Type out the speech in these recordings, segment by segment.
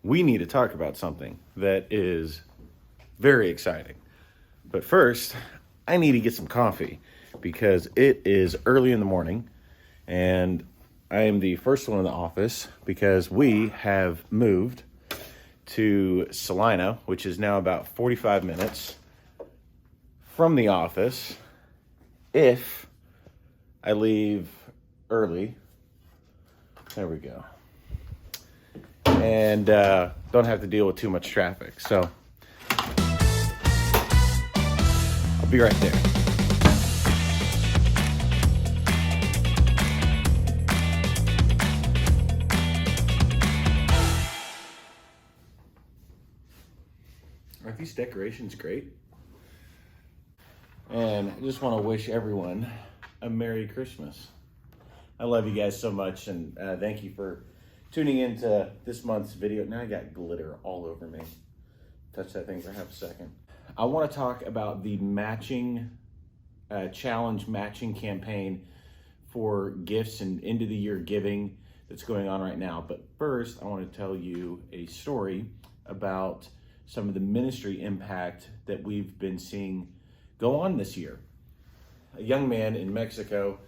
we need to talk about something that is very exciting. But first, I need to get some coffee because it is early in the morning and I am the first one in the office because we have moved to Salina, which is now about 45 minutes from the office if I leave early. There we go. And don't have to deal with too much traffic. So I'll be right there. Aren't these decorations great? And I just want to wish everyone a Merry Christmas. I love you guys so much, and thank you for tuning into this month's video. Now I got glitter all over me. Touch that thing for half a second. I want to talk about the matching challenge matching campaign for gifts and end of the year giving that's going on right now. But first, I want to tell you a story about some of the ministry impact that we've been seeing go on this year. A young man in Mexico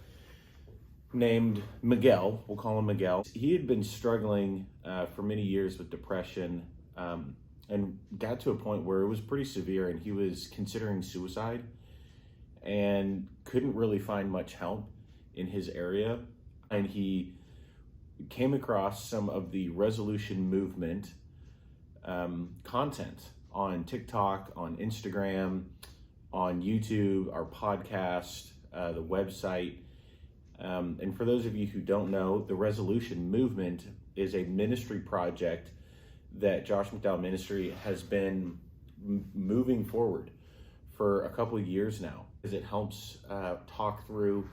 named Miguel, we'll call him Miguel. He had been struggling for many years with depression and got to a point where it was pretty severe and he was considering suicide and couldn't really find much help in his area. And he came across some of the resolution movement content on TikTok, on Instagram, on YouTube, our podcast, the website. And for those of you who don't know, the Resolution Movement is a ministry project that Josh McDowell Ministry has been moving forward for a couple of years now, as it helps talk through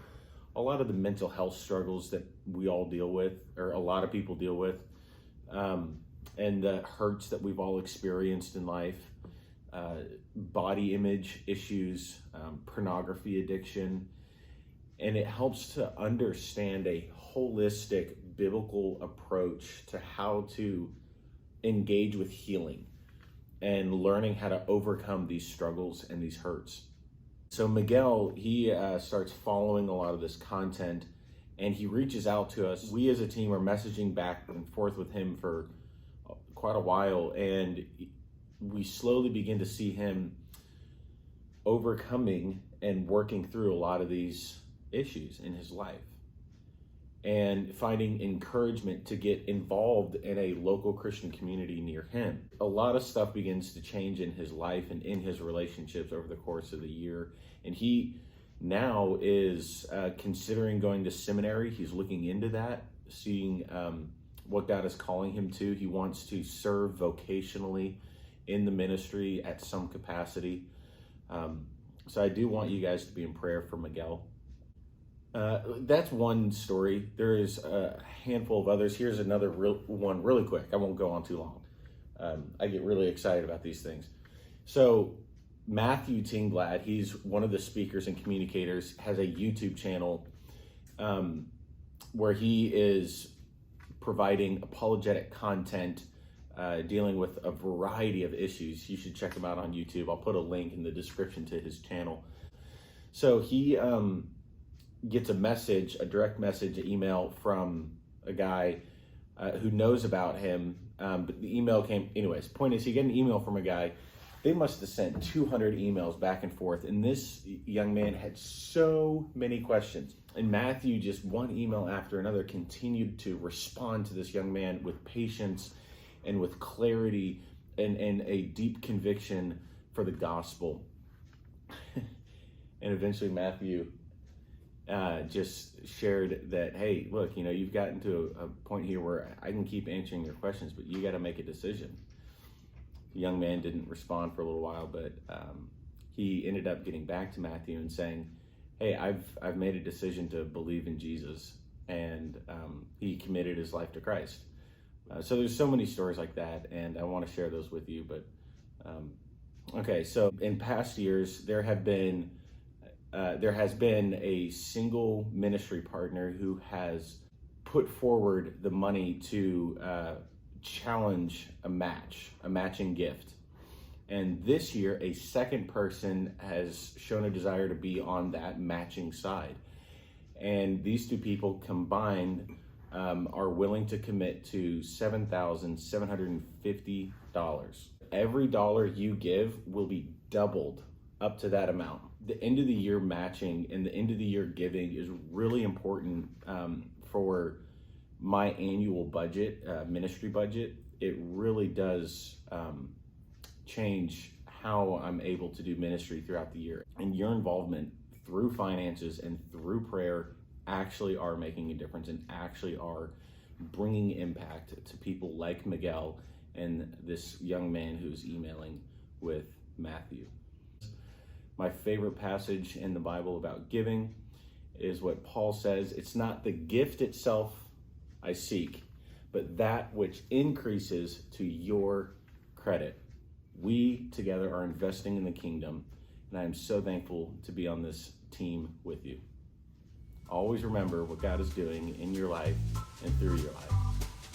a lot of the mental health struggles that we all deal with, or a lot of people deal with, and the hurts that we've all experienced in life, body image issues, pornography addiction. And it helps to understand a holistic biblical approach to how to engage with healing and learning how to overcome these struggles and these hurts. So Miguel, he starts following a lot of this content and he reaches out to us. We as a team are messaging back and forth with him for quite a while, and we slowly begin to see him overcoming and working through a lot of these issues in his life and finding encouragement to get involved in a local Christian community near him. A lot of stuff begins to change in his life and in his relationships over the course of the year. And he now is considering going to seminary. He's looking into that, seeing what God is calling him to. He wants to serve vocationally in the ministry at some capacity. So I do want you guys to be in prayer for Miguel. That's one story. There is a handful of others. Here's another one really quick. I won't go on too long. I get really excited about these things. So Matthew Tingblad, he's one of the speakers and communicators, has a YouTube channel where he is providing apologetic content dealing with a variety of issues. You should check him out on YouTube. I'll put a link in the description to his channel. So he gets a direct message, an email from a guy who knows about him. But the email came, anyways, point is he got an email from a guy. They must have sent 200 emails back and forth. And this young man had so many questions. And Matthew, just one email after another, continued to respond to this young man with patience and with clarity and a deep conviction for the gospel. And eventually Matthew just shared that, hey, look, you've gotten to a point here where I can keep answering your questions, but you got to make a decision. The young man didn't respond for a little while, but he ended up getting back to Matthew and saying, hey, I've made a decision to believe in Jesus, and he committed his life to Christ. So there's so many stories like that, and I want to share those with you. But okay, so in past years, there has been a single ministry partner who has put forward the money to challenge a matching gift. And this year, a second person has shown a desire to be on that matching side. And these two people combined are willing to commit to $7,750. Every dollar you give will be doubled up to that amount. The end of the year matching and the end of the year giving is really important for my annual budget, ministry budget. It really does change how I'm able to do ministry throughout the year. And your involvement through finances and through prayer actually are making a difference and actually are bringing impact to people like Miguel and this young man who's emailing with Matthew. My favorite passage in the Bible about giving is what Paul says, it's not the gift itself I seek, but that which increases to your credit. We together are investing in the kingdom, and I am so thankful to be on this team with you. Always remember what God is doing in your life and through your life.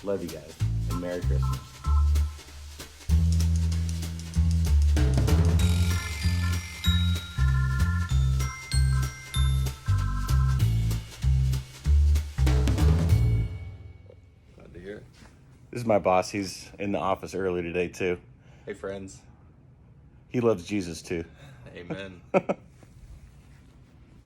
Love you guys, and Merry Christmas. Glad to hear it. This is my boss. He's in the office early today, too. Hey, friends. He loves Jesus, too. Amen.